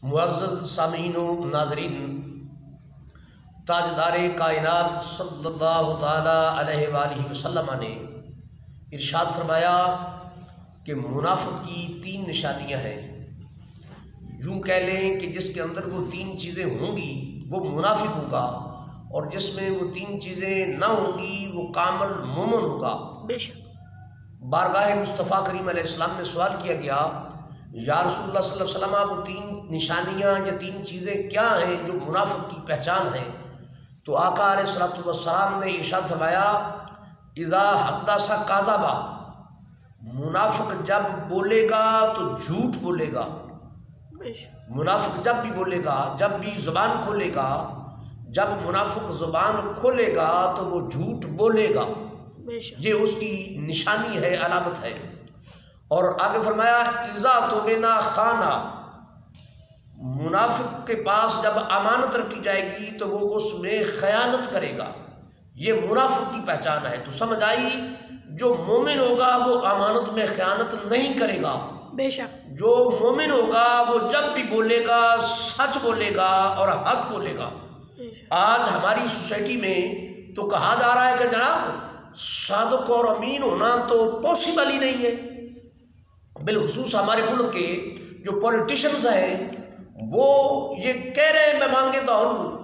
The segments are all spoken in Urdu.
معزز سامعین و ناظرین، تاجدار کائنات صلی اللہ تعالیٰ علیہ وآلہ وسلم نے ارشاد فرمایا کہ منافق کی 3 نشانیاں ہیں۔ یوں کہہ لیں کہ جس کے اندر وہ 3 چیزیں ہوں گی وہ منافق ہوگا، اور جس میں وہ 3 چیزیں نہ ہوں گی وہ کامل مومن ہوگا۔ بے شک بارگاہ مصطفیٰ کریم علیہ السلام میں سوال کیا گیا، یا رسول اللہ صلی اللہ علیہ وسلم، وہ 3 نشانیاں یا 3 چیزیں کیا ہیں جو منافق کی پہچان ہیں؟ تو آقا علیہ الصلوۃ والسلام نے ارشاد فرمایا، اذا حدث کذب، منافق جب بولے گا تو جھوٹ بولے گا۔ بے شک منافق جب بھی بولے گا، جب بھی زبان کھولے گا، جب منافق زبان کھولے گا تو وہ جھوٹ بولے گا۔ بے شک یہ اس کی نشانی ہے، علامت ہے۔ اور آگے فرمایا، اذا تؤمن خان، منافق کے پاس جب امانت رکھی جائے گی تو وہ اس میں خیانت کرے گا۔ یہ منافق کی پہچان ہے۔ تو سمجھ آئی، جو مومن ہوگا وہ امانت میں خیانت نہیں کرے گا۔ بے شک جو مومن ہوگا وہ جب بھی بولے گا سچ بولے گا اور حق بولے گا۔ بے شک آج ہماری سوسائٹی میں تو کہا جا رہا ہے کہ جناب صادق اور امین ہونا تو پاسبل ہی نہیں ہے۔ بالخصوص ہمارے ملک کے جو پولیٹیشنز ہیں وہ یہ کہہ رہے ہیں، میں مانگتا ہوں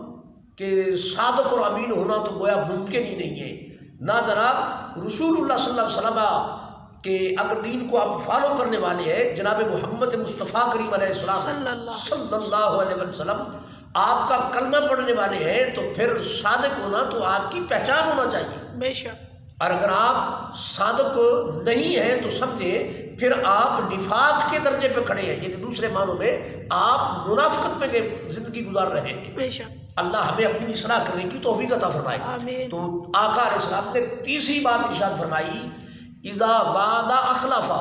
کہ صادق اور امین ہونا تو گویا ممکن ہی نہیں ہے۔ نہ جناب، رسول اللہ صلی اللہ علیہ وسلم کہ اگر دین کو آپ فالو کرنے والے ہیں، جناب محمد مصطفیٰ کریم علیہ السلام صلی اللہ علیہ وسلم آپ کا کلمہ پڑھنے والے ہیں، تو پھر صادق ہونا تو آپ کی پہچان ہونا چاہیے۔ بے شک اور اگر آپ صادق نہیں ہیں تو سمجھے پھر آپ نفاق کے درجے پہ کھڑے ہیں، یعنی دوسرے معنوں میں آپ منافقت میں زندگی گزار رہے ہیں۔ بے شک اللہ ہمیں اپنی اصلاح کرنے کی توفیق عطا فرمائے۔ آمین۔ تو آقا علیہ السلام نے تیسری بات ارشاد فرمائی، اذا وعد اخلف،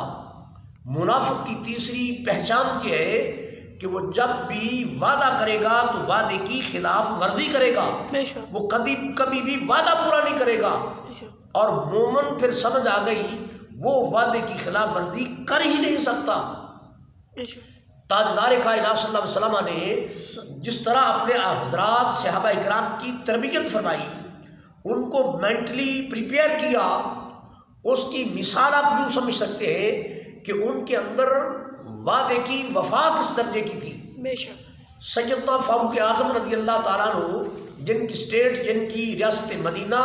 منافق کی تیسری پہچان یہ ہے کہ وہ جب بھی وعدہ کرے گا تو وعدے کی خلاف ورزی کرے گا۔ بے شک وہ کبھی بھی وعدہ پورا نہیں کرے گا۔ بے شک اور مومن پھر سمجھ آ گئی وہ وعدے کی خلاف ورزی کر ہی نہیں سکتا۔ بے شک تاجدار کائنات صلی اللہ علیہ وسلم نے جس طرح اپنے حضرات صحابہ اکرام کی تربیت فرمائی، ان کو مینٹلی پریپیئر کیا، اس کی مثال آپ یوں سمجھ سکتے ہیں کہ ان کے اندر وعدے کی وفا کس درجے کی تھی۔ بے شک سیدنا فاروق اعظم رضی اللہ تعالیٰ عنہ، جن کی اسٹیٹ، جن کی ریاست مدینہ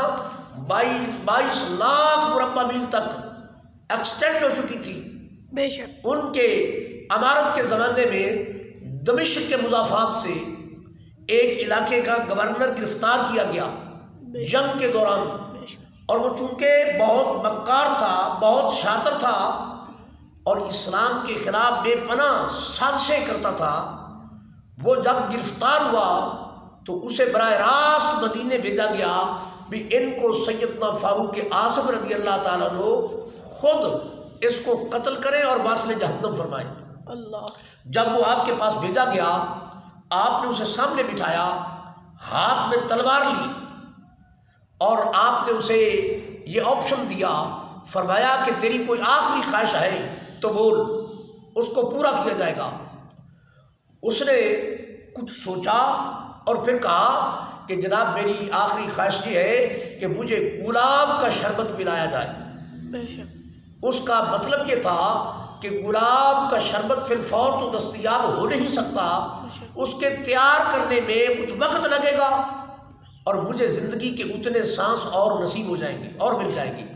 22 لاکھ مربع میل تک ایکسٹینڈ ہو چکی تھی، بے شک ان کے امارت کے زمانے میں دمشق کے مضافات سے ایک علاقے کا گورنر گرفتار کیا گیا جنگ کے دوران، بے شک اور وہ چونکہ بہت مکار تھا، بہت شاطر تھا اور اسلام کے خلاف بے پناہ سازشیں کرتا تھا، وہ جب گرفتار ہوا تو اسے براہ راست مدینے بھیجا گیا بھی ان کو سیدنا فاروق اعظم رضی اللہ تعالیٰ عنہ خود اس کو قتل کریں اور واصل جہنم فرمائیں۔ اللہ جب وہ آپ کے پاس بھیجا گیا، آپ نے اسے سامنے بٹھایا، ہاتھ میں تلوار لی اور آپ نے اسے یہ آپشن دیا، فرمایا کہ تیری کوئی آخری خواہش ہے تو بول، اس کو پورا کیا جائے گا۔ اس نے کچھ سوچا اور پھر کہا کہ جناب میری آخری خواہش یہ ہے کہ مجھے گلاب کا شربت پلایا جائے۔ بے شک اس کا مطلب یہ تھا کہ گلاب کا شربت فی الفور تو دستیاب ہو نہیں سکتا، اس کے تیار کرنے میں کچھ وقت لگے گا اور مجھے زندگی کے اتنے سانس اور نصیب ہو جائیں گے اور مل جائیں گی۔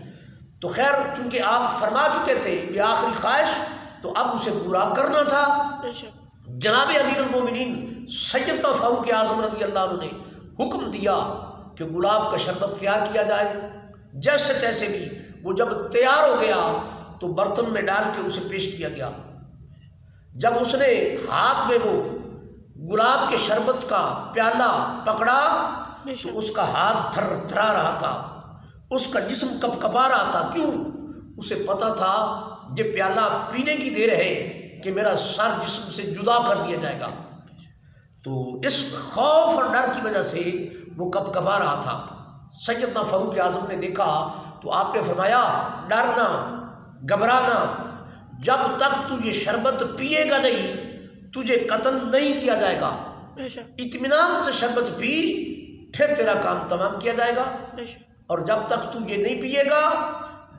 تو خیر، چونکہ آپ فرما چکے تھے یہ آخری خواہش، تو اب اسے پورا کرنا تھا۔ بے شک جناب امیر المومنین سیدنا فاروق اعظم رضی اللہ عنہ نے حکم دیا کہ گلاب کا شربت تیار کیا جائے۔ جیسے تیسے بھی وہ جب تیار ہو گیا تو برتن میں ڈال کے اسے پیش کیا گیا۔ جب اس نے ہاتھ میں وہ گلاب کے شربت کا پیالہ پکڑا بے شک تو اس کا ہاتھ تھر تھرا رہا تھا، اس کا جسم کپ کپا رہا تھا۔ کیوں؟ اسے پتا تھا یہ پیالہ پینے کی دیر ہے کہ میرا سر جسم سے جدا کر دیا جائے گا۔ تو اس خوف اور ڈر کی وجہ سے وہ کپ کپا رہا تھا۔ سیدنا فاروق اعظم نے دیکھا تو آپ نے فرمایا، ڈرنا، گھبرانا، جب تک تو یہ شربت پیے گا نہیں تجھے قتل نہیں کیا جائے گا، بے شک اطمینان سے شربت پی، پھر تیرا کام تمام کیا جائے گا۔ بے شک اور جب تک تو یہ نہیں پیے گا،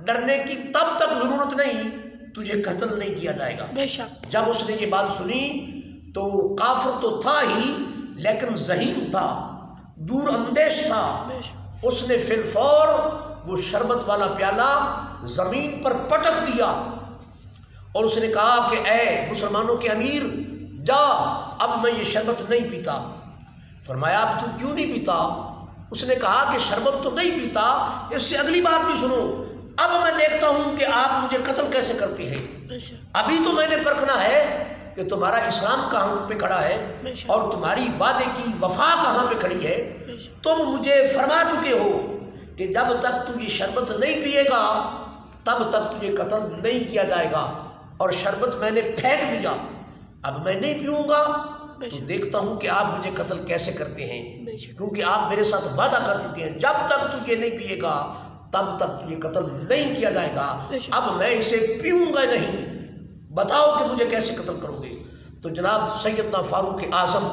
ڈرنے کی تب تک ضرورت نہیں، تجھے قتل نہیں کیا جائے گا۔ بے شک جب اس نے یہ بات سنی تو کافر تو تھا ہی لیکن ذہین تھا، دور اندیش تھا۔ بے شک اس نے فی الفور وہ شربت والا پیالہ زمین پر پٹک دیا اور اس نے کہا کہ اے مسلمانوں کے امیر، جا، اب میں یہ شربت نہیں پیتا۔ فرمایا اب تو کیوں نہیں پیتا؟ اس نے کہا کہ شربت تو نہیں پیتا، اس سے اگلی بات بھی سنو، اب میں دیکھتا ہوں کہ آپ مجھے قتل کیسے کرتے ہیں۔ بے شک ابھی تو میں نے پرکھنا ہے کہ تمہارا اسلام کہاں پہ کھڑا ہے بے شک اور تمہاری وعدے کی وفا کہاں پہ کھڑی ہے۔ بے شک تم مجھے فرما چکے ہو کہ جب تک تو یہ شربت نہیں پیے گا تب تک تجھے قتل نہیں کیا جائے گا، اور شربت میں نے پھینک دیا، اب میں نہیں پیوں گا بے تو شک دیکھتا ہوں کہ آپ مجھے قتل کیسے کرتے ہیں، بے شک کیونکہ آپ میرے ساتھ وعدہ کر چکے ہیں جب تک تو یہ نہیں پیے گا تب تک تجھے قتل نہیں کیا جائے گا، بے شک اب میں اسے پیوں گا نہیں، بتاؤ کہ مجھے کیسے قتل کرو گے۔ تو جناب سیدنا فاروق اعظم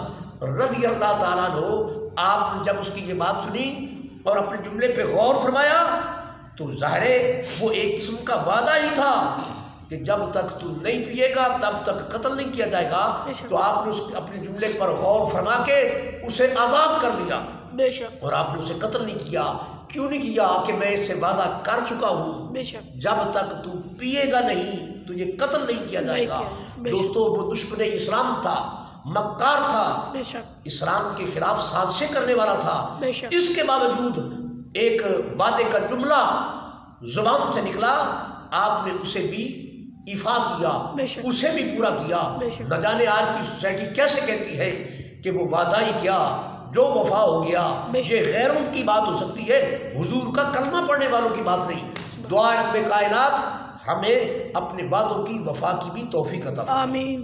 رضی اللہ تعالیٰ عنہ، آپ نے جب اس کی یہ بات سنی اور اپنے جملے پہ غور فرمایا تو ظاہر ہے وہ ایک قسم کا وعدہ ہی تھا کہ جب تک تو نہیں پیے گا تب تک قتل نہیں کیا جائے گا۔ تو آپ نے اس اپنے جملے پر غور فرما کے اسے آزاد کر دیا بے شک اور آپ نے اسے قتل نہیں کیا۔ کیوں نہیں کیا؟ کہ میں اس سے وعدہ کر چکا ہوں، بے شک جب تک تو پیے گا نہیں تجھے قتل نہیں کیا جائے گا۔ بے شک دوستو وہ دشمن اسلام تھا، مکار تھا، بے شک اسلام کے خلاف سازشیں کرنے والا تھا، بے شک اس کے باوجود ایک وعدے کا جملہ زبان سے نکلا، آپ نے اسے بھی ایفا کیا، بے شک اسے بھی پورا کیا۔ بے شک نہ جانے آج کی سوسائٹی کیسے کہتی ہے کہ وہ وعدہ ہی کیا جو وفا ہو گیا، بے شک یہ غیروں کی بات ہو سکتی ہے، حضور کا کلمہ پڑھنے والوں کی بات نہیں۔ دعا رب کائنات ہمیں اپنے وعدوں کی وفا کی بھی توفیق عطا فرمائے۔ آمین۔